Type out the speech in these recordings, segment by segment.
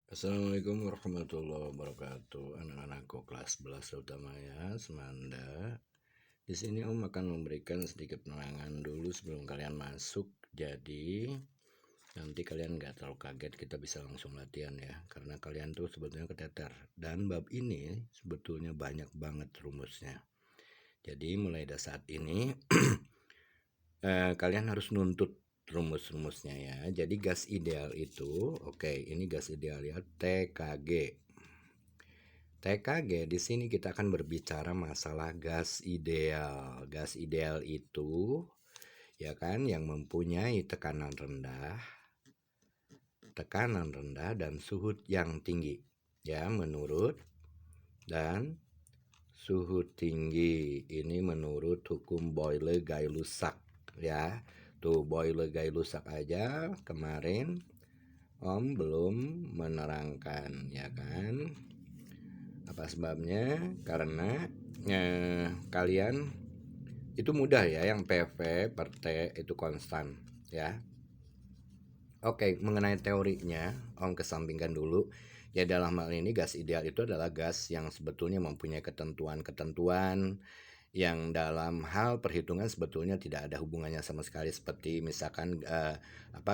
Assalamualaikum warahmatullahi wabarakatuh. Anak-anakku kelas 11 terutama ya, Semanda. Di sini Om akan memberikan sedikit penerangan dulu sebelum kalian masuk. Jadi nanti kalian nggak terlalu kaget, kita bisa langsung latihan ya. Karena kalian tuh sebetulnya keteter. Dan bab ini sebetulnya banyak banget rumusnya. Jadi mulai dari saat ini kalian harus nuntut rumus-rumusnya ya. Jadi gas ideal itu, oke, ini gas ideal ya, TKG. TKG di sini kita akan berbicara masalah gas ideal. Gas ideal itu ya kan yang mempunyai tekanan rendah dan suhu yang tinggi. Ya, menurut dan suhu tinggi ini menurut hukum Boyle-Gay-Lussac ya. Tuh Boyle-Gay-Lussac aja kemarin Om belum menerangkan ya kan. Apa sebabnya? Karena kalian itu mudah ya, yang PV per T itu konstan ya. Oke, mengenai teorinya Om kesampingkan dulu. Ya, dalam hal ini gas ideal itu adalah gas yang sebetulnya mempunyai ketentuan-ketentuan yang dalam hal perhitungan sebetulnya tidak ada hubungannya sama sekali, seperti misalkan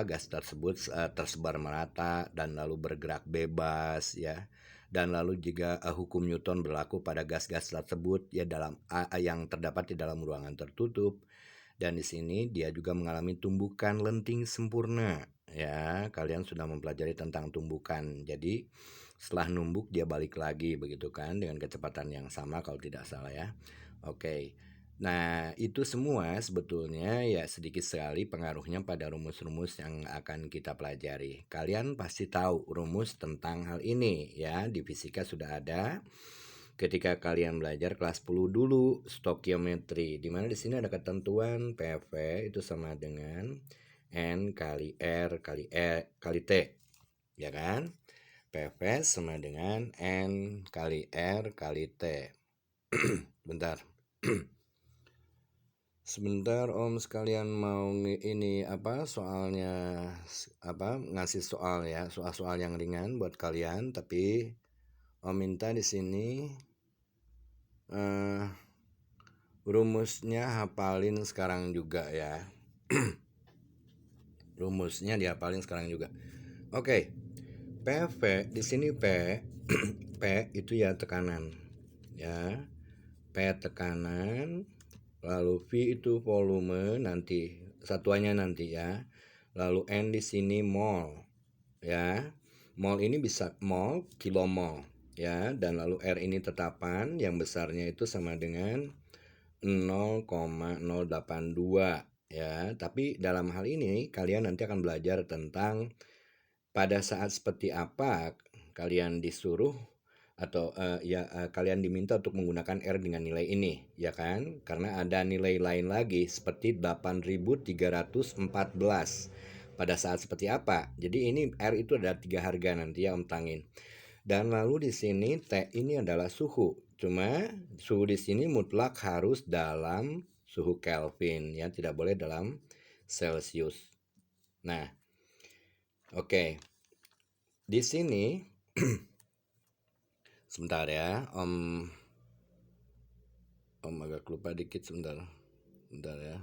gas tersebut tersebar merata dan lalu bergerak bebas ya, dan lalu juga hukum Newton berlaku pada gas-gas tersebut ya, dalam yang terdapat di dalam ruangan tertutup, dan di sini dia juga mengalami tumbukan lenting sempurna ya. Kalian sudah mempelajari tentang tumbukan, jadi setelah numbuk dia balik lagi begitu kan, dengan kecepatan yang sama kalau tidak salah ya. Oke. Nah, itu semua sebetulnya ya sedikit sekali pengaruhnya pada rumus-rumus yang akan kita pelajari. Kalian pasti tahu rumus tentang hal ini ya, di fisika sudah ada. Ketika kalian belajar kelas 10 dulu, stokiometri, di mana di sini ada ketentuan PV itu sama dengan N kali R kali kali T. Ya kan? PV sama dengan N kali R kali T. Bentar. Sebentar Om, sekalian mau ini soalnya ngasih soal ya, soal-soal yang ringan buat kalian, tapi Om minta di sini rumusnya hafalin sekarang juga ya. Rumusnya dihafalin sekarang juga. Oke. PV di sini P itu ya tekanan. Ya. P tekanan, lalu V itu volume nanti satuannya nanti ya. Lalu N di sini mol. Ya. Mol ini bisa mol, kilomol ya, dan lalu R ini tetapan yang besarnya itu sama dengan 0,082 ya. Tapi dalam hal ini kalian nanti akan belajar tentang pada saat seperti apa kalian disuruh atau kalian diminta untuk menggunakan R dengan nilai ini ya kan, karena ada nilai lain lagi seperti 8314 pada saat seperti apa. Jadi ini R itu ada 3 harga nanti ya Om tangin. Dan lalu di sini T ini adalah suhu. Cuma suhu di sini mutlak harus dalam suhu Kelvin ya, tidak boleh dalam Celsius. Nah, oke. Di sini sebentar ya, Om agak lupa dikit sebentar. Bentar ya.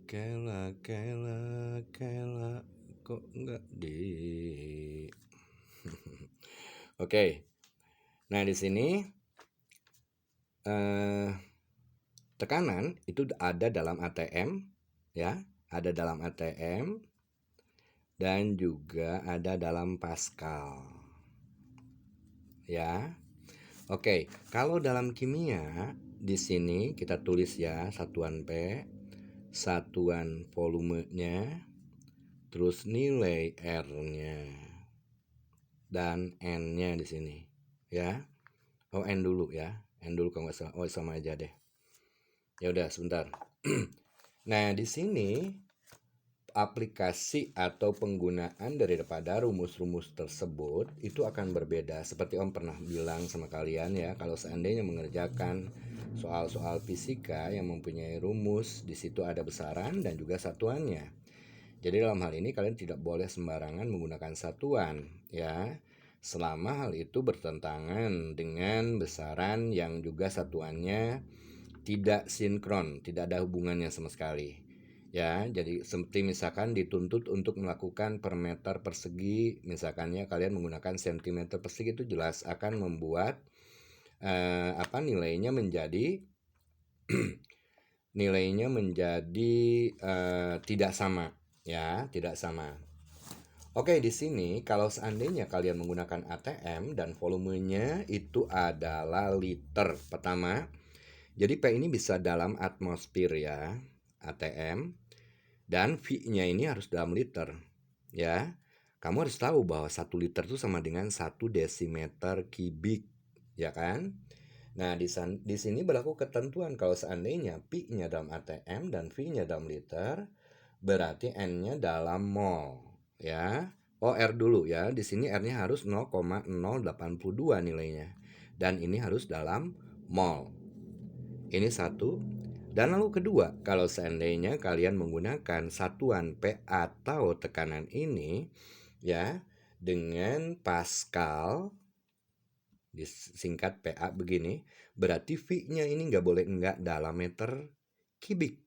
Kela kok enggak di Oke. Nah, di sini tekanan itu ada dalam ATM ya, ada dalam ATM dan juga ada dalam Pascal. Ya. Oke, kalau dalam kimia di sini kita tulis ya satuan P, satuan volumenya, terus nilai R-nya dan N-nya di sini ya. Oh, N dulu ya. N dulu kalau nggak salah. Oh, sama aja deh. Ya udah sebentar. Nah, di sini aplikasi atau penggunaan daripada rumus-rumus tersebut itu akan berbeda. Seperti Om pernah bilang sama kalian ya, kalau seandainya mengerjakan soal-soal fisika yang mempunyai rumus, di situ ada besaran dan juga satuannya. Jadi dalam hal ini kalian tidak boleh sembarangan menggunakan satuan, ya. Selama hal itu bertentangan dengan besaran yang juga satuannya tidak sinkron, tidak ada hubungannya sama sekali. Ya, jadi seperti misalkan dituntut untuk melakukan per meter persegi, misalkannya kalian menggunakan sentimeter persegi, itu jelas akan membuat nilainya menjadi tidak sama, ya, tidak sama. Oke, di sini kalau seandainya kalian menggunakan ATM dan volumenya itu adalah liter pertama, jadi P ini bisa dalam atmosfer ya, ATM, dan V-nya ini harus dalam liter, ya. Kamu harus tahu bahwa 1 liter itu sama dengan 1 desimeter kubik, ya kan? Nah, di sini berlaku ketentuan kalau seandainya P-nya dalam ATM dan V-nya dalam liter, berarti N-nya dalam mol, ya. Oh, R dulu ya. Di sini R-nya harus 0,082 nilainya. Dan ini harus dalam mol. Ini satu. Dan lalu kedua, kalau seandainya kalian menggunakan satuan P atau tekanan ini, ya, dengan Pascal, disingkat PA begini, berarti V-nya ini nggak boleh enggak dalam meter kubik.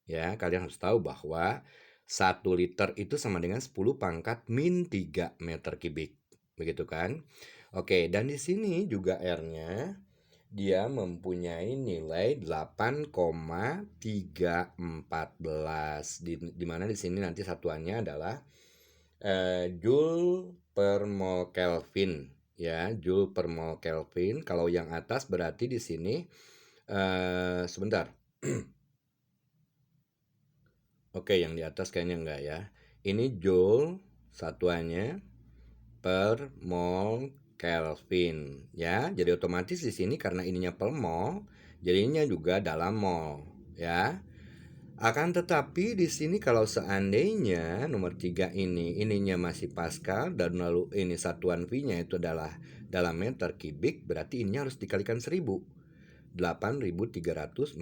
Ya, kalian harus tahu bahwa 1 liter itu sama dengan 10 pangkat min 3 meter kubik. Begitu kan? Oke, dan di sini juga R-nya dia mempunyai nilai 8,314, di mana di sini nanti satuannya adalah Joule per mol Kelvin, ya, Joule per mol Kelvin. Kalau yang atas berarti di sini sebentar. Oke, yang di atas kayaknya enggak ya. Ini Joule satuannya per mol Kelvin, ya. Jadi otomatis di sini karena ininya per mol, jadinya juga dalam mol, ya. Akan tetapi di sini kalau seandainya nomor 3 ini ininya masih Pascal dan lalu ini satuan V-nya itu adalah dalam meter kubik, berarti ini harus dikalikan 1000. 8.314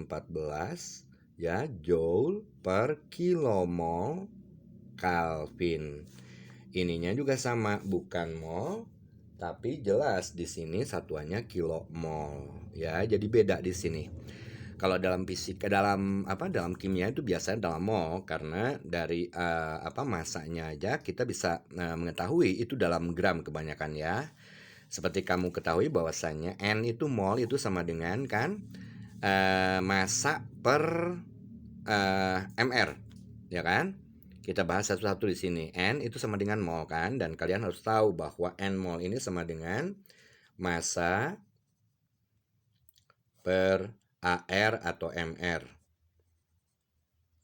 ya Joule per kilomol Kelvin. Ininya juga sama, bukan mol, tapi jelas di sini satuannya kilomol ya. Jadi beda di sini. Kalau dalam fisika, dalam kimia itu biasanya dalam mol, karena dari masanya aja kita bisa mengetahui itu dalam gram kebanyakan ya. Seperti kamu ketahui bahwasanya N itu mol itu sama dengan kan massa per mr, ya kan? Kita bahas satu-satu di sini. N itu sama dengan mol kan, dan kalian harus tahu bahwa N mol ini sama dengan massa per AR atau MR.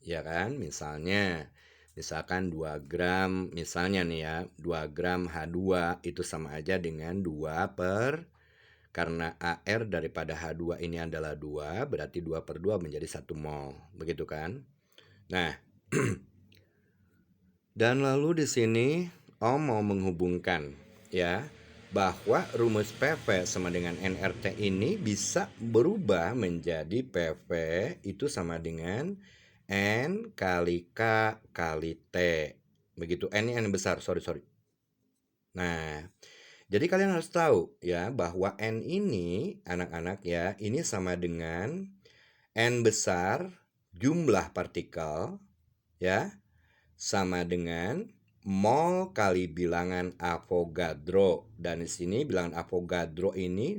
Ya kan? Misalkan 2 gram, misalnya nih ya, 2 gram H2 itu sama aja dengan 2 per, karena AR daripada H2 ini adalah 2, berarti 2 per 2 menjadi 1 mol. Begitu kan? Nah, dan lalu di sini Om mau menghubungkan ya bahwa rumus PV sama dengan nRT ini bisa berubah menjadi PV itu sama dengan N kali K kali T. Begitu, N ini N besar, sorry. Nah, jadi kalian harus tahu ya bahwa N ini anak-anak ya, ini sama dengan N besar jumlah partikel ya, sama dengan mol kali bilangan Avogadro. Dan di sini bilangan Avogadro ini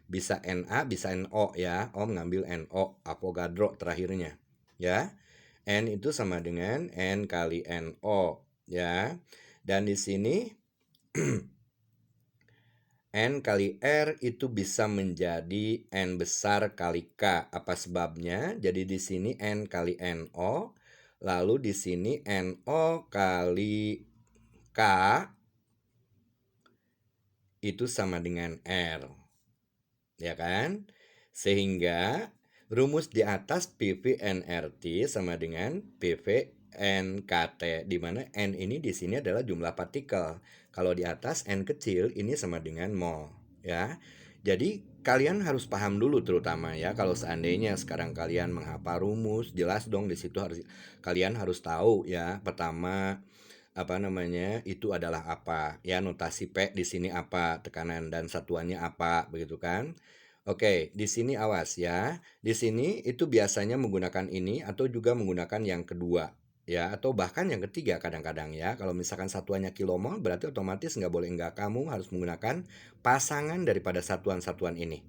bisa Na, bisa No ya. Om ngambil No, Avogadro terakhirnya. Ya. N itu sama dengan N kali No ya. Dan di sini N kali R itu bisa menjadi N besar kali K. Apa sebabnya? Jadi di sini N kali No, lalu di sini NO kali K itu sama dengan R. Ya kan? Sehingga rumus di atas PV nRT sama dengan PV NKT, di mana N ini di sini adalah jumlah partikel. Kalau di atas N kecil ini sama dengan mol, ya. Jadi kalian harus paham dulu terutama ya, kalau seandainya sekarang kalian menghafal rumus, jelas dong di situ kalian harus tahu ya. Pertama, apa namanya, itu adalah apa ya, notasi P di sini apa, tekanan dan satuannya apa, begitu kan? Oke, di sini awas ya. Di sini itu biasanya menggunakan ini atau juga menggunakan yang kedua ya, atau bahkan yang ketiga kadang-kadang ya. Kalau misalkan satuannya kilomol berarti otomatis nggak boleh nggak, kamu harus menggunakan pasangan daripada satuan-satuan ini.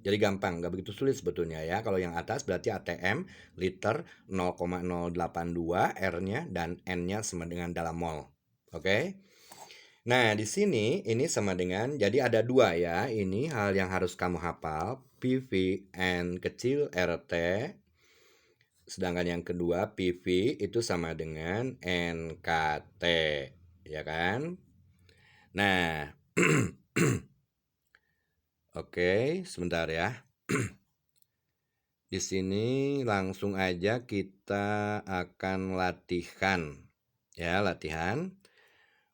Jadi gampang, nggak begitu sulit sebetulnya ya. Kalau yang atas berarti ATM, liter 0,082 R-nya dan N-nya sama dengan dalam mol. Oke? Nah, di sini ini sama dengan, jadi ada dua ya. Ini hal yang harus kamu hafal. PV N kecil RT. Sedangkan yang kedua PV itu sama dengan NKT. Ya kan? Nah, oke, sebentar ya. Di sini langsung aja kita akan latihan. Ya, latihan.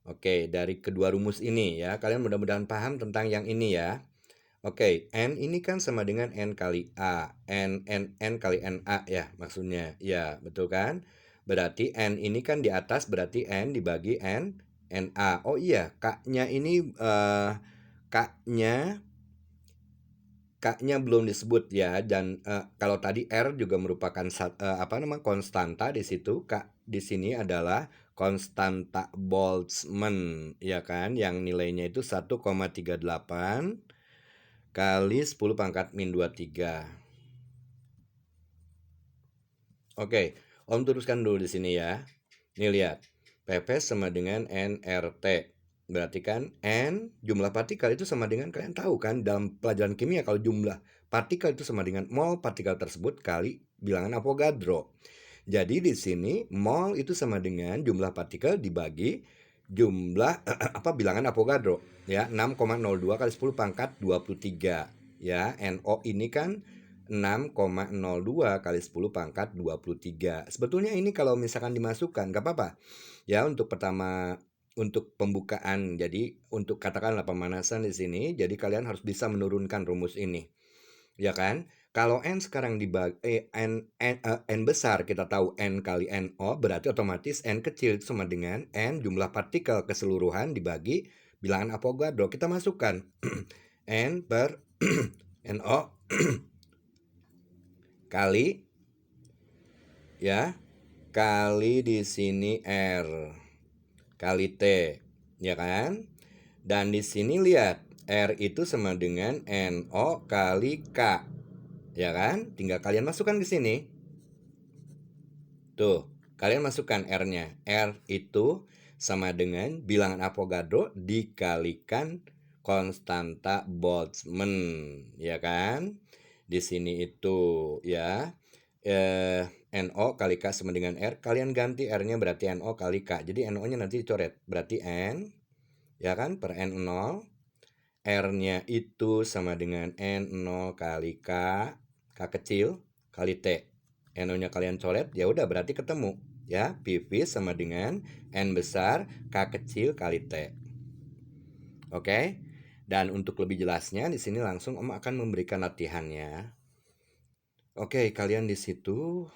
Oke, dari kedua rumus ini ya. Kalian mudah-mudahan paham tentang yang ini ya. Oke, N ini kan sama dengan N kali A. N kali NA ya maksudnya. Ya, betul kan? Berarti N ini kan di atas, berarti N dibagi NA. Oh iya, K-nya ini K-nya K-nya belum disebut ya, dan kalau tadi R juga merupakan konstanta di situ. K di sini adalah konstanta Boltzmann ya kan, yang nilainya itu 1,38 kali 10 pangkat min 23. Oke, Om teruskan dulu di sini ya. Nih lihat, PP sama dengan nRT. Berarti kan N jumlah partikel itu sama dengan, kalian tahu kan dalam pelajaran kimia kalau jumlah partikel itu sama dengan mol partikel tersebut kali bilangan Avogadro. Jadi di sini mol itu sama dengan jumlah partikel dibagi jumlah bilangan Avogadro ya, 6,02 kali 10 pangkat 23 ya. NO ini kan 6,02 kali 10 pangkat 23. Sebetulnya ini kalau misalkan dimasukkan nggak apa-apa ya, untuk pertama, untuk pembukaan. Jadi untuk katakanlah pemanasan di sini, jadi kalian harus bisa menurunkan rumus ini ya kan. Kalau N sekarang dibagi N besar, kita tahu N kali NO, berarti otomatis N kecil itu sama dengan N jumlah partikel keseluruhan dibagi bilangan Avogadro. Kita masukkan N per NO kali ya, kali di sini R kali T ya kan. Dan di sini lihat R itu sama dengan NO kali K ya kan. Tinggal kalian masukkan ke sini. Tuh, kalian masukkan R-nya. R itu sama dengan bilangan Avogadro dikalikan konstanta Boltzmann ya kan. Di sini itu ya, NO kali K sama dengan R. Kalian ganti R-nya berarti NO kali K. Jadi NO-nya nanti dicoret. Berarti N ya kan per N0. R-nya itu sama dengan N0 kali K, K kecil kali T. NO-nya kalian coret, ya udah berarti ketemu ya. PV sama dengan N besar K kecil kali T. Oke. Dan untuk lebih jelasnya di sini langsung Om akan memberikan latihannya. Oke, kalian di situ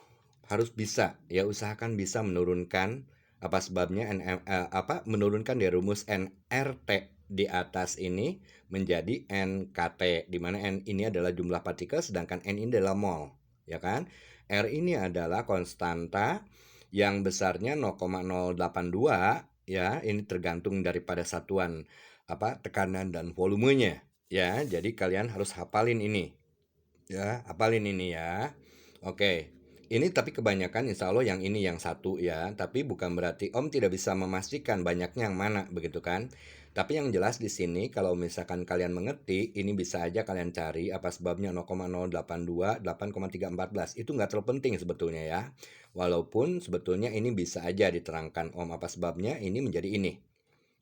harus bisa ya, usahakan bisa menurunkan apa sebabnya menurunkan dari rumus nRT di atas ini menjadi NKT, di mana N ini adalah jumlah partikel sedangkan N ini adalah mol ya kan. R ini adalah konstanta yang besarnya 0,082 ya, ini tergantung daripada satuan tekanan dan volumenya ya. Jadi kalian harus hafalin ini ya, hafalin ini ya. Oke, ini tapi kebanyakan insya Allah yang ini yang satu ya. Tapi bukan berarti Om tidak bisa memastikan banyaknya yang mana, begitu kan. Tapi yang jelas di sini kalau misalkan kalian mengerti, ini bisa aja kalian cari apa sebabnya 0,082 8,314. Itu nggak terlalu penting sebetulnya ya. Walaupun sebetulnya ini bisa aja diterangkan Om apa sebabnya ini menjadi ini.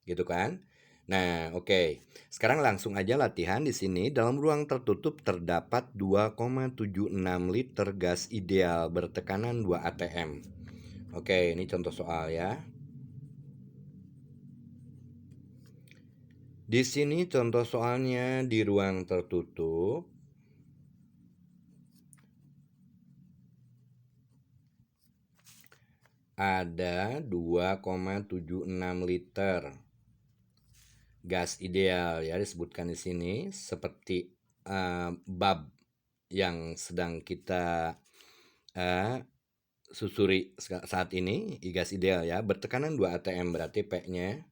Gitu kan? Nah, oke. Sekarang langsung aja latihan di sini. Dalam ruang tertutup terdapat 2,76 liter gas ideal bertekanan 2 atm. Oke, ini contoh soal ya. Di sini contoh soalnya di ruang tertutup. Ada 2,76 liter gas ideal ya, disebutkan di sini seperti bab yang sedang kita susuri saat ini, gas ideal ya, bertekanan 2 atm, berarti P-nya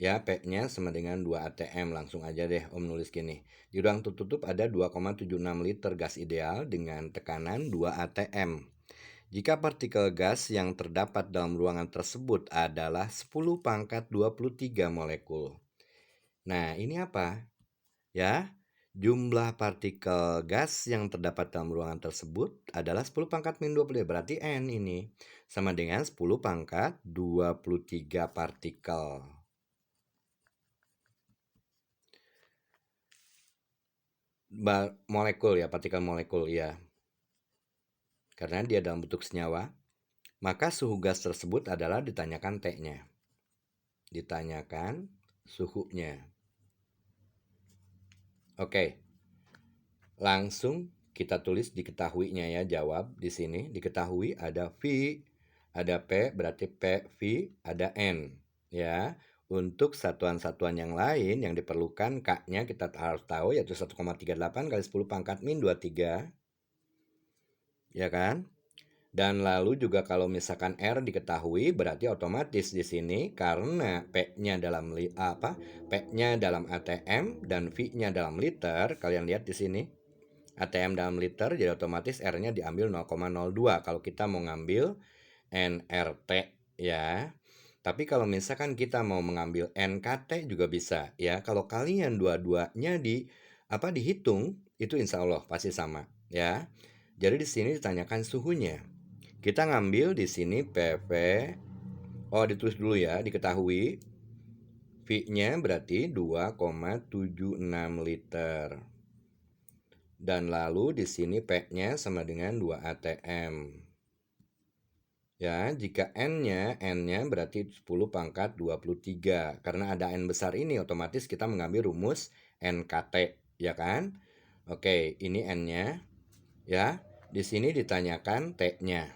ya, P-nya sama dengan 2 atm. Langsung aja deh Om nulis gini. Di ruang tertutup ada 2,76 liter gas ideal dengan tekanan 2 atm. Jika partikel gas yang terdapat dalam ruangan tersebut adalah 10 pangkat 23 molekul. Nah, ini apa? Ya, jumlah partikel gas yang terdapat dalam ruangan tersebut adalah 10 pangkat min 20, berarti N ini sama dengan 10 pangkat 23 partikel. Molekul ya, partikel molekul ya. Karena dia dalam bentuk senyawa, maka suhu gas tersebut adalah ditanyakan T-nya. Ditanyakan suhunya. Oke. Langsung kita tulis diketahuinya ya, jawab di sini. Diketahui ada V, ada P, berarti P, V, ada N. Ya, untuk satuan-satuan yang lain yang diperlukan K-nya kita harus tahu, yaitu 1,38 kali 10 pangkat min 23. Ya kan? Dan lalu juga kalau misalkan R diketahui, berarti otomatis di sini karena P-nya dalam P-nya dalam ATM dan V-nya dalam liter, kalian lihat di sini. ATM dalam liter, jadi otomatis R-nya diambil 0,02 kalau kita mau ngambil NRT ya. Tapi kalau misalkan kita mau mengambil NKT juga bisa ya. Kalau kalian dua-duanya dihitung, itu insya Allah pasti sama ya. Jadi di sini ditanyakan suhunya. Kita ngambil di sini PV. Oh, ditulis dulu ya, diketahui. V-nya berarti 2,76 liter. Dan lalu di sini P-nya sama dengan 2 atm. Ya, jika N-nya berarti 10 pangkat 23. Karena ada N besar ini, otomatis kita mengambil rumus NKT, ya kan? Oke, ini N-nya. Ya, di sini ditanyakan T-nya.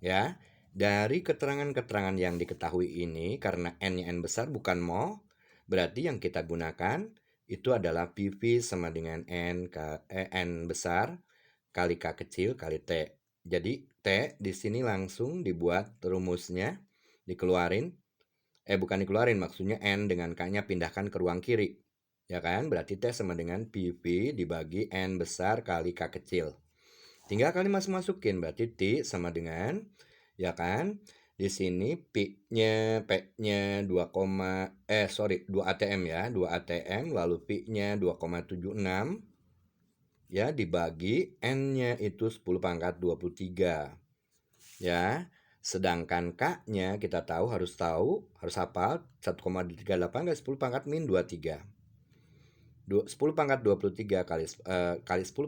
Ya, dari keterangan-keterangan yang diketahui ini, karena N-nya N besar bukan mol, berarti yang kita gunakan itu adalah PV sama dengan N besar kali K kecil kali T. Jadi T di sini langsung dibuat rumusnya, dikeluarin. Bukan dikeluarin, maksudnya N dengan K-nya pindahkan ke ruang kiri. Ya kan? Berarti T sama dengan PV dibagi N besar kali K kecil. Tinggal kalian masukin, berarti T sama dengan, ya kan? Di sini P-nya 2 atm ya, 2 atm, lalu P-nya 2,76 ya, dibagi N-nya itu 10 pangkat 23 ya. Sedangkan K-nya kita harus hafal 1,38 kali 10 pangkat min 23. 10 pangkat 23 kali 10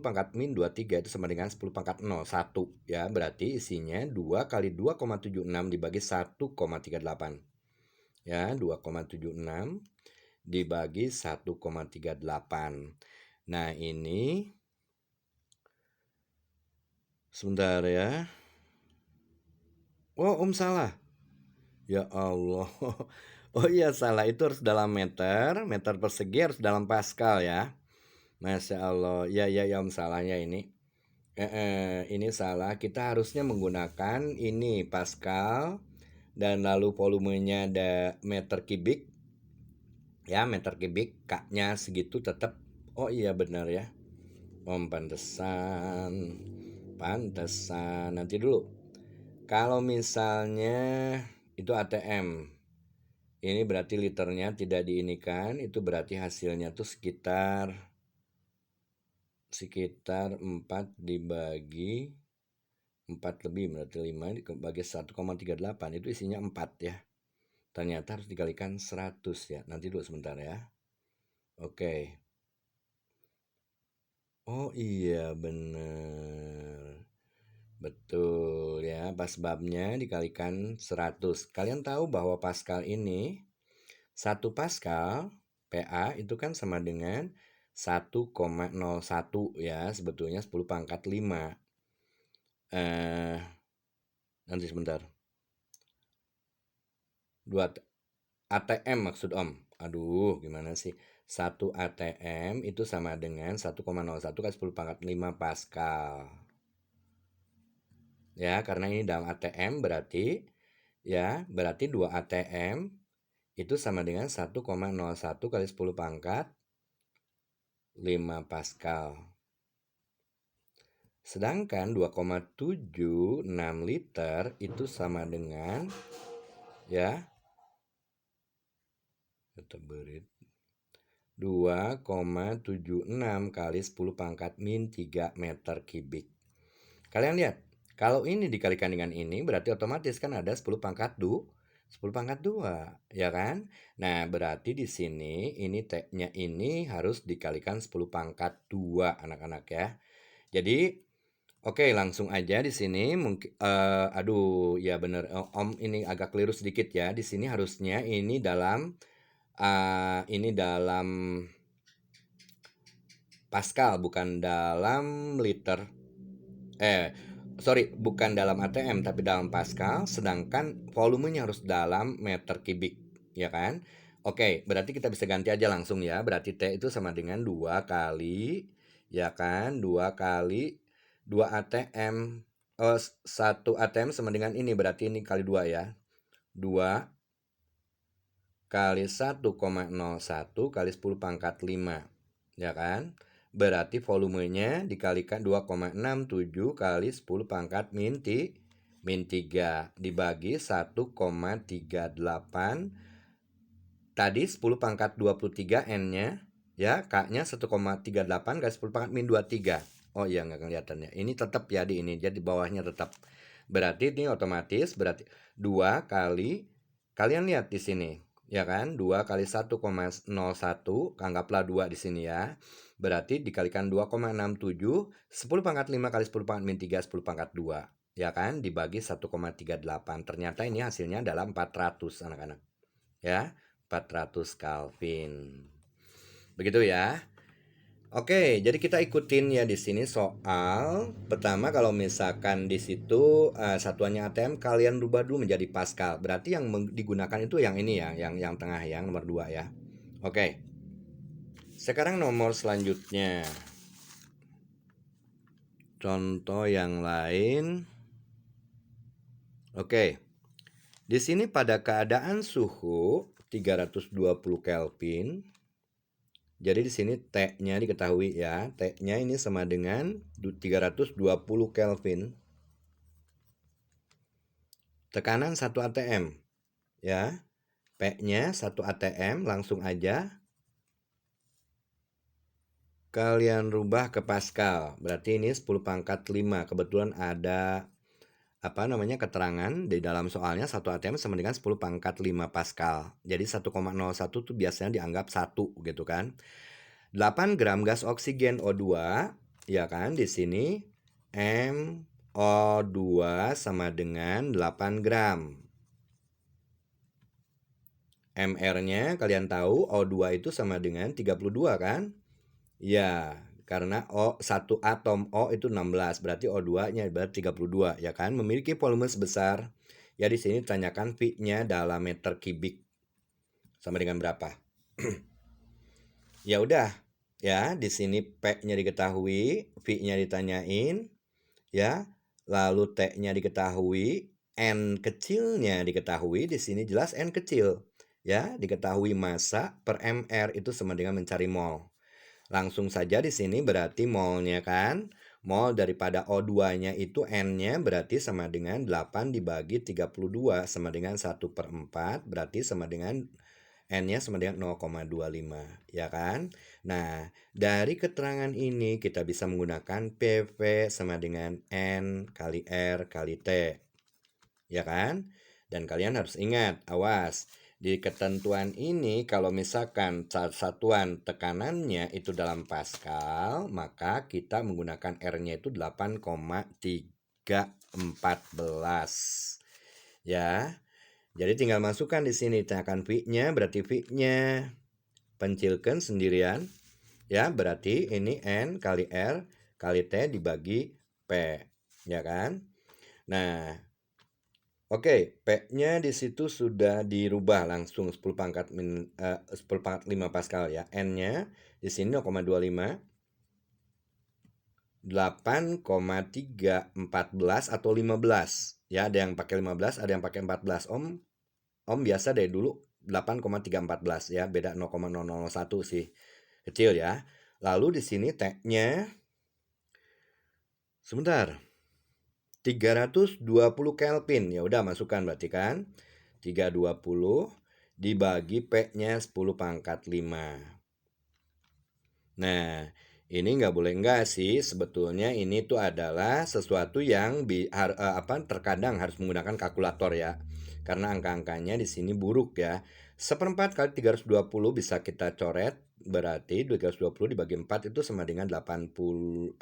pangkat min 23 itu sama dengan 10 pangkat 0, 1 ya. Berarti isinya 2 kali 2,76 dibagi 1,38 ya, 2,76 dibagi 1,38. Nah ini sebentar ya. Oh, Om salah. Ya Allah. Oh iya, salah, itu harus dalam meter persegi harus dalam Pascal ya. Masya Allah. Ya Om, salahnya ini. Ini salah. Kita harusnya menggunakan ini Pascal dan lalu volumenya ada meter kubik. Ya, meter kubik, K-nya segitu tetap. Oh iya benar ya. Om, pantesan. Nanti dulu. Kalau misalnya itu ATM, ini berarti liternya tidak diinikan, itu berarti hasilnya tuh sekitar 4 dibagi 4 lebih berarti 5 dibagi 1,38, itu isinya 4 ya. Ternyata harus dikalikan 100 ya. Nanti dulu sebentar ya. Oke. Oh iya bener. Betul ya, pas babnya dikalikan 100. Kalian tahu bahwa Pascal ini 1 Pascal PA itu kan sama dengan 1,01 ya, sebetulnya 10 pangkat 5. Nanti sebentar. 2 ATM maksud Om. Aduh, gimana sih? 1 ATM itu sama dengan 1,01 kali 10 pangkat 5 Pascal. Ya, karena ini dalam ATM berarti 2 ATM itu sama dengan 1,01 kali 10 pangkat 5 Pascal. Sedangkan 2,76 liter itu sama dengan ya, kita beri 2,76 kali 10 pangkat min 3 meter kubik. Kalian lihat, kalau ini dikalikan dengan ini berarti otomatis kan ada 10 pangkat 2, ya kan? Nah, berarti di sini ini T-nya ini harus dikalikan 10 pangkat 2, anak-anak ya. Jadi, oke, langsung aja di sini mungkin aduh, ya bener Om ini agak keliru sedikit ya. Di sini harusnya ini dalam Pascal bukan dalam liter. Bukan dalam ATM tapi dalam Pascal, sedangkan volumenya harus dalam meter kubik, ya kan? Oke, berarti kita bisa ganti aja langsung ya. Berarti T itu sama dengan 2 kali, ya kan? 2 kali 2 ATM. 1 ATM sama dengan ini, berarti ini kali 2 ya. 2 kali 1,01 kali 10 pangkat 5, ya kan? Berarti volumenya dikalikan 2,67 kali 10 pangkat min 3 dibagi 1,38. Tadi 10 pangkat 23 N-nya, ya, K-nya 1,38 kali 10 pangkat min 23. Oh iya, nggak kelihatan ya. Ini tetap ya di ini, jadi bawahnya tetap. Berarti ini otomatis berarti 2 kali, kalian lihat di sini, ya kan? 2 kali 1,01, anggaplah 2 di sini ya. Berarti dikalikan 2,67, 10 pangkat 5 kali 10 pangkat min 3, 10 pangkat 2. Ya kan? Dibagi 1,38. Ternyata ini hasilnya adalah 400, anak-anak. Ya, 400 Kelvin. Begitu ya. Oke, jadi kita ikutin ya di sini soal pertama. Kalau misalkan di situ satuannya ATM kalian rubah dulu menjadi Pascal. Berarti yang digunakan itu yang ini ya, yang tengah, yang nomor 2 ya. Oke. Sekarang nomor selanjutnya. Contoh yang lain. Oke. Di sini pada keadaan suhu 320 Kelvin. Jadi di sini T-nya diketahui ya. T-nya ini sama dengan 320 Kelvin. Tekanan 1 ATM. Ya. P-nya 1 ATM, langsung aja kalian rubah ke Pascal. Berarti ini 10 pangkat 5. Kebetulan ada keterangan di dalam soalnya 1 ATM sama dengan 10 pangkat 5 Pascal. Jadi 1,01 tuh biasanya dianggap 1 gitu kan. 8 gram gas oksigen O2, ya kan? Di sini MO2 sama dengan 8 gram. MR-nya kalian tahu O2 itu sama dengan 32 kan? Ya, karena satu atom O itu 16, berarti O2-nya berarti 32, ya kan? Memiliki volume sebesar, ya di sini ditanyakan V-nya dalam meter kubik. Sama dengan berapa? Ya udah, ya di sini P-nya diketahui, V-nya ditanyain, ya. Lalu T-nya diketahui, N kecilnya diketahui, di sini jelas N kecil. Ya, diketahui massa per MR itu sama dengan mencari mol. Langsung saja di sini berarti molnya kan. Mol daripada O2-nya itu N-nya berarti sama dengan 8 dibagi 32 sama dengan 1/4. Berarti sama dengan N-nya sama dengan 0,25. Ya kan? Nah, dari keterangan ini kita bisa menggunakan PV sama dengan N kali R kali T. Ya kan? Dan kalian harus ingat, awas. Di ketentuan ini kalau misalkan satuan tekanannya itu dalam Pascal, maka kita menggunakan R-nya itu 8,314. Ya. Jadi tinggal masukkan di sini, tanyakan V-nya, berarti V-nya pencilkan sendirian. Ya, berarti ini N kali R kali T dibagi P, ya kan? Nah, oke, P-nya di situ sudah dirubah langsung 10 pangkat 10 pangkat 5 Pascal ya. N-nya di sini 0,25, 8,314 atau 15. Ya, ada yang pakai 15, ada yang pakai 14 ohm. Ohm biasa dari dulu 8,314 ya, beda 0,001 sih. Kecil ya. Lalu di sini T-nya sebentar. 320 Kelvin. Ya udah masukkan berarti kan. 320 dibagi P-nya 10 pangkat 5. Nah, ini nggak boleh enggak sih. Sebetulnya ini tuh adalah sesuatu yang terkadang harus menggunakan kalkulator ya. Karena angka-angkanya di sini buruk ya. Seperempat kali 320 bisa kita coret. Berarti 320 dibagi 4 itu sama dengan 80.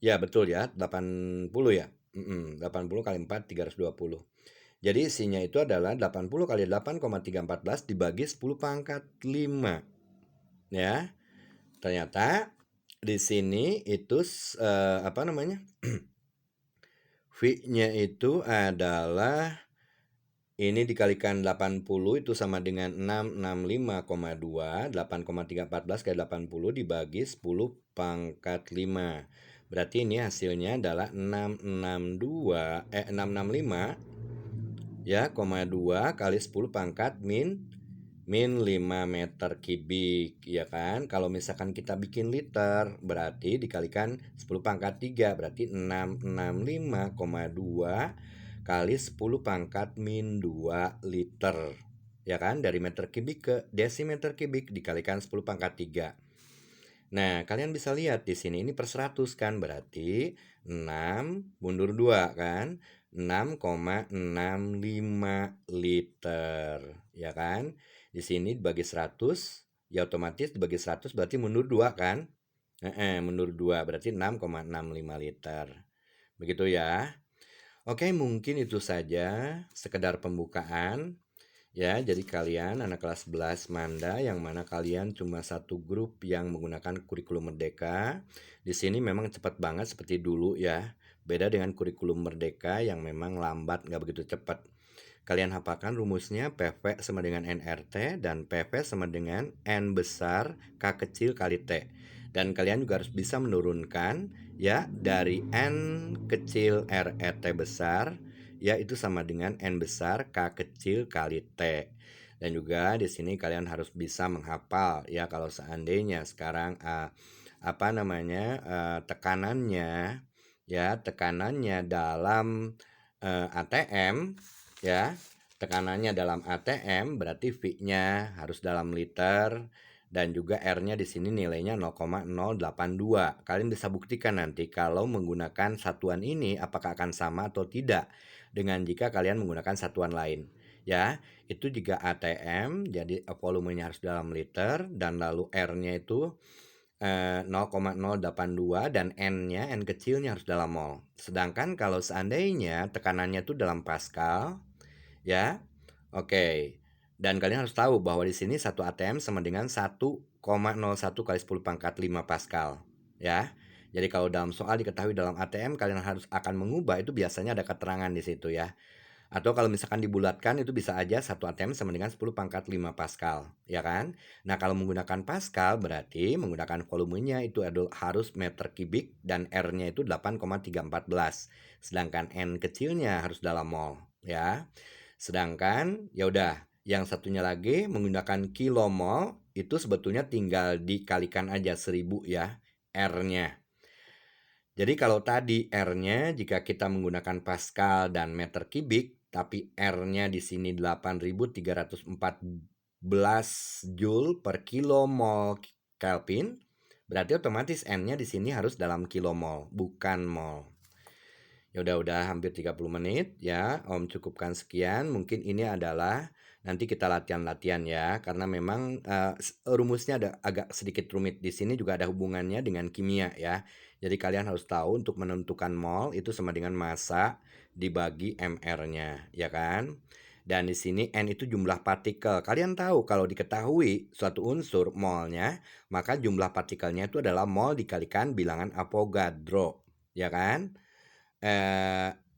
Ya betul ya, 80 ya. 80 kali 4, 320. Jadi isinya itu adalah 80 kali 8,314 dibagi 10 pangkat 5. Ya, ternyata di sini itu V-nya itu adalah ini dikalikan 80 itu sama dengan 665,2. 8,314 kali 80 dibagi 10 pangkat 5. Berarti ini hasilnya adalah 665 ya, 2 kali 10 pangkat min 5 meter kubik ya kan. Kalau misalkan kita bikin liter berarti dikalikan 10 pangkat 3 berarti 665,2 kali 10 pangkat min 2 liter ya kan, dari meter kubik ke desimeter kubik dikalikan 10 pangkat 3. Nah, kalian bisa lihat di sini ini per 100 kan, berarti 6 mundur 2 kan. 6,65 liter, ya kan? Di sini dibagi 100, ya otomatis dibagi 100 berarti mundur 2 kan? Mundur 2 berarti 6,65 liter. Begitu ya. Oke, mungkin itu saja sekedar pembukaan. Ya, jadi kalian anak kelas 11 Manda yang mana kalian cuma satu grup yang menggunakan kurikulum Merdeka. Di sini memang cepat banget seperti dulu ya. Beda dengan kurikulum Merdeka yang memang lambat, nggak begitu cepat. Kalian hafalkan rumusnya PV sama dengan NRT dan PV sama dengan N besar K kecil kali T. Dan kalian juga harus bisa menurunkan ya dari N kecil RET besar ya itu sama dengan N besar K kecil kali T. Dan juga di sini kalian harus bisa menghafal ya kalau seandainya sekarang tekanannya ya, tekanannya dalam ATM ya. Tekanannya dalam ATM berarti V-nya harus dalam liter dan juga R-nya di sini nilainya 0,082. Kalian bisa buktikan nanti kalau menggunakan satuan ini apakah akan sama atau tidak dengan jika kalian menggunakan satuan lain. Ya, itu jika ATM jadi volumenya harus dalam liter dan lalu R-nya itu 0,082 dan N-nya, N kecilnya harus dalam mol. Sedangkan kalau seandainya tekanannya itu dalam Pascal, ya, oke. Dan kalian harus tahu bahwa di sini 1 ATM sama dengan 1,01 kali 10 pangkat 5 Pascal, ya. Jadi kalau dalam soal diketahui dalam ATM kalian harus akan mengubah itu biasanya ada keterangan di situ ya. Atau kalau misalkan dibulatkan itu bisa aja 1 ATM sama dengan 10 pangkat 5 Pascal, ya kan? Nah, kalau menggunakan Pascal berarti menggunakan volumenya itu harus meter kubik dan R-nya itu 8,314. Sedangkan N kecilnya harus dalam mol, ya. Sedangkan ya udah, yang satunya lagi menggunakan kilomol itu sebetulnya tinggal dikalikan aja 1000 ya, R-nya. Jadi kalau tadi R-nya jika kita menggunakan Pascal dan meter kubik, tapi R-nya di sini 8.314 Joule per kilomol Kelvin, berarti otomatis N-nya di sini harus dalam kilomol, bukan mol. Ya udah hampir 30 menit ya. Om cukupkan sekian. Mungkin ini adalah nanti kita latihan-latihan ya karena memang rumusnya ada agak sedikit rumit. Di sini juga ada hubungannya dengan kimia ya. Jadi kalian harus tahu untuk menentukan mol itu sama dengan massa dibagi mR-nya, ya kan? Dan di sini N itu jumlah partikel. Kalian tahu kalau diketahui suatu unsur molnya, maka jumlah partikelnya itu adalah mol dikalikan bilangan Avogadro, ya kan?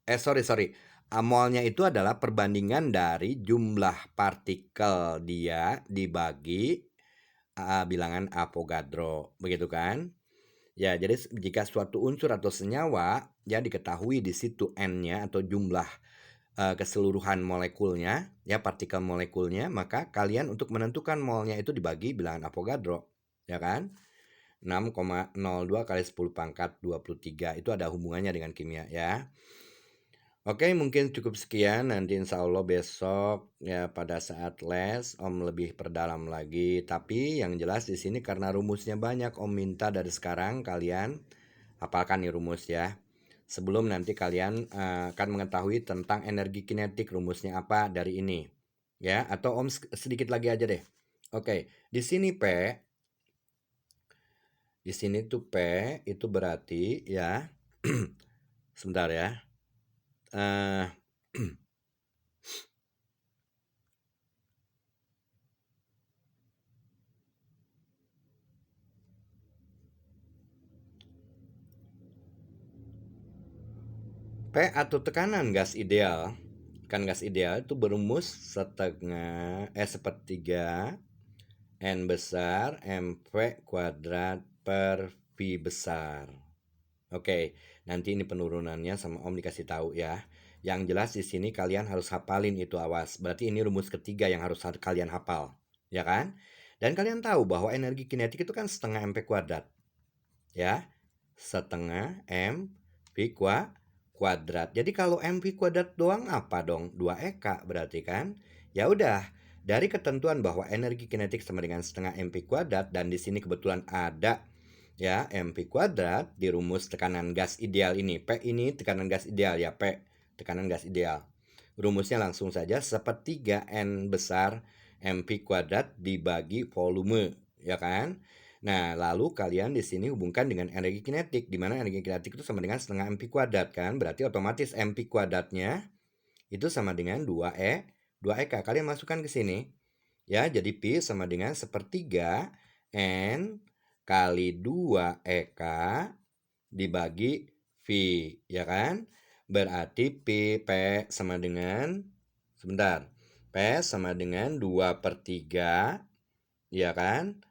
Sorry. Molnya itu adalah perbandingan dari jumlah partikel dia dibagi bilangan Avogadro, begitu kan? Ya, jadi jika suatu unsur atau senyawa ya diketahui di situ N-nya atau jumlah keseluruhan molekulnya, ya partikel molekulnya, maka kalian untuk menentukan molnya itu dibagi bilangan Avogadro, ya kan? 6,02 kali 10 pangkat 23 itu ada hubungannya dengan kimia ya. Oke, mungkin cukup sekian. Nanti insya Allah besok ya pada saat les Om lebih perdalam lagi. Tapi yang jelas di sini karena rumusnya banyak, Om minta dari sekarang kalian hafalkan nih rumus ya. Sebelum nanti kalian akan mengetahui tentang energi kinetik, rumusnya apa dari ini. Ya, atau Om sedikit lagi aja deh. Oke, di sini P. Di sini tuh P itu berarti ya. Sebentar ya. P atau tekanan gas ideal. Tekanan gas ideal itu berumus sepertiga N besar mv kuadrat per V besar. Oke, nanti ini penurunannya sama Om dikasih tahu ya. Yang jelas di sini kalian harus hafalin itu, awas. Berarti ini rumus ketiga yang harus kalian hafal, ya kan? Dan kalian tahu bahwa energi kinetik itu kan setengah mv kuadrat. Ya, setengah mv kuadrat. Jadi kalau mv kuadrat doang apa dong? 2 EK berarti kan? Ya udah, dari ketentuan bahwa energi kinetik sama dengan setengah mv kuadrat dan di sini kebetulan ada ya mv kuadrat di rumus tekanan gas ideal ini. P ini tekanan gas ideal ya, P tekanan gas ideal. Rumusnya langsung saja sepertiga N besar mv kuadrat dibagi volume, ya kan? Nah, lalu kalian di sini hubungkan dengan energi kinetik, di mana energi kinetik itu sama dengan setengah mv kuadrat kan? Berarti otomatis mv kuadratnya itu sama dengan 2 EK. Kalian masukkan ke sini. Ya, jadi P sama dengan sepertiga N kali 2 EK dibagi V, ya kan? Berarti P sama dengan, sebentar, P sama dengan 2/3, ya kan?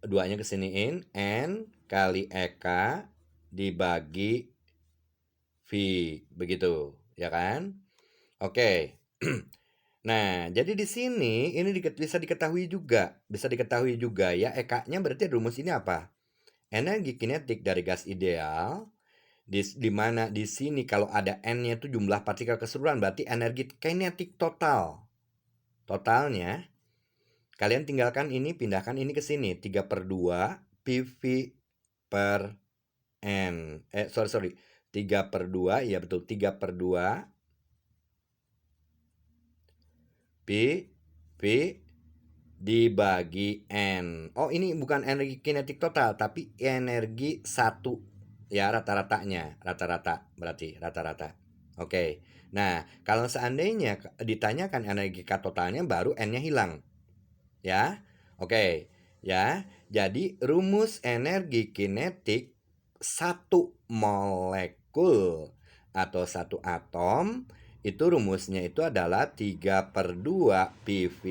2-nya kesiniin, N kali EK dibagi V, begitu, ya kan? Oke. Nah, jadi di sini ini bisa diketahui juga ya, EK-nya berarti rumus ini apa? Energi kinetik dari gas ideal di mana di sini kalau ada N-nya itu jumlah partikel keseluruhan, berarti energi kinetik totalnya kalian tinggalkan ini, pindahkan ini ke sini, 3/2 PV per N. 3/2, ya betul, 3/2 PV dibagi N. Oh, ini bukan energi kinetik total, tapi energi satu. Ya, rata-ratanya. Rata-rata, berarti rata-rata. Oke. Nah, kalau seandainya ditanyakan energi totalnya, baru N-nya hilang. Ya, oke. Ya, jadi rumus energi kinetik satu molekul atau satu atom itu rumusnya itu adalah 3/2 PV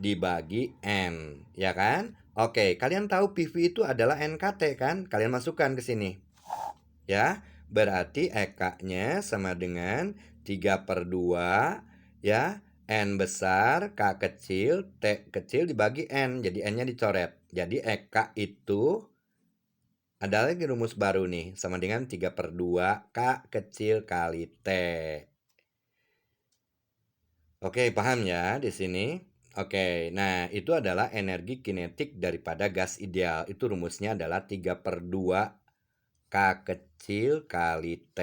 dibagi N, ya kan? Oke, kalian tahu PV itu adalah NKT kan? Kalian masukkan ke sini. Ya, berarti EK-nya sama dengan 3/2 ya, N besar, K kecil, T kecil dibagi N. Jadi N-nya dicoret. Jadi EK itu ada lagi rumus baru nih, sama dengan 3/2 K kecil kali T. Oke, paham ya di sini? Oke, nah itu adalah energi kinetik daripada gas ideal. Itu rumusnya adalah 3/2 K kecil kali T.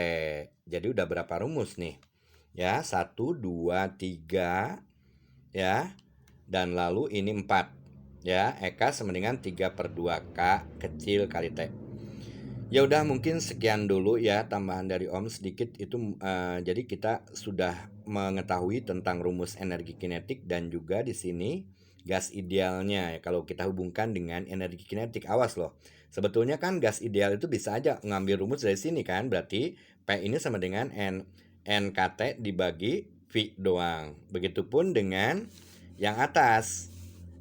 Jadi udah berapa rumus nih? Ya, 1, 2, 3, ya. Dan lalu ini 4. Ya, EK sama dengan 3/2 K kecil kali T. Ya udah mungkin sekian dulu ya tambahan dari Om sedikit itu, jadi kita sudah mengetahui tentang rumus energi kinetik dan juga di sini gas idealnya ya kalau kita hubungkan dengan energi kinetik. Awas loh, sebetulnya kan gas ideal itu bisa aja ngambil rumus dari sini kan, berarti P ini sama dengan NKT dibagi V doang. Begitupun dengan yang atas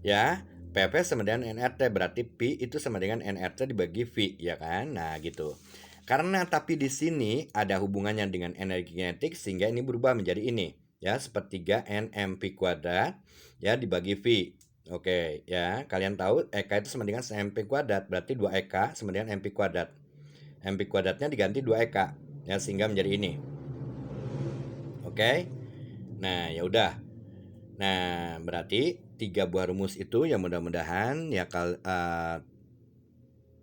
ya. PP sama dengan NRT, berarti Pi itu sama dengan NRT dibagi V, ya kan? Nah, gitu. Karena tapi di sini ada hubungannya dengan energi kinetik sehingga ini berubah menjadi ini, ya, sepertiga NMP kuadrat ya dibagi V. Oke, ya. Kalian tahu EK itu sama dengan MP kuadrat, berarti 2 EK sama dengan MP kuadrat. MP kuadratnya diganti 2 EK, ya, sehingga menjadi ini. Oke. Nah, ya udah. Nah, berarti 3 buah rumus itu yang mudah-mudahan ya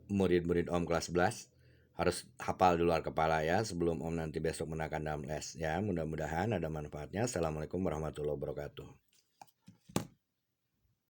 murid-murid Om kelas 11 harus hafal di luar kepala ya sebelum Om nanti besok menekan dalam les ya. Mudah-mudahan ada manfaatnya. Assalamualaikum warahmatullahi wabarakatuh.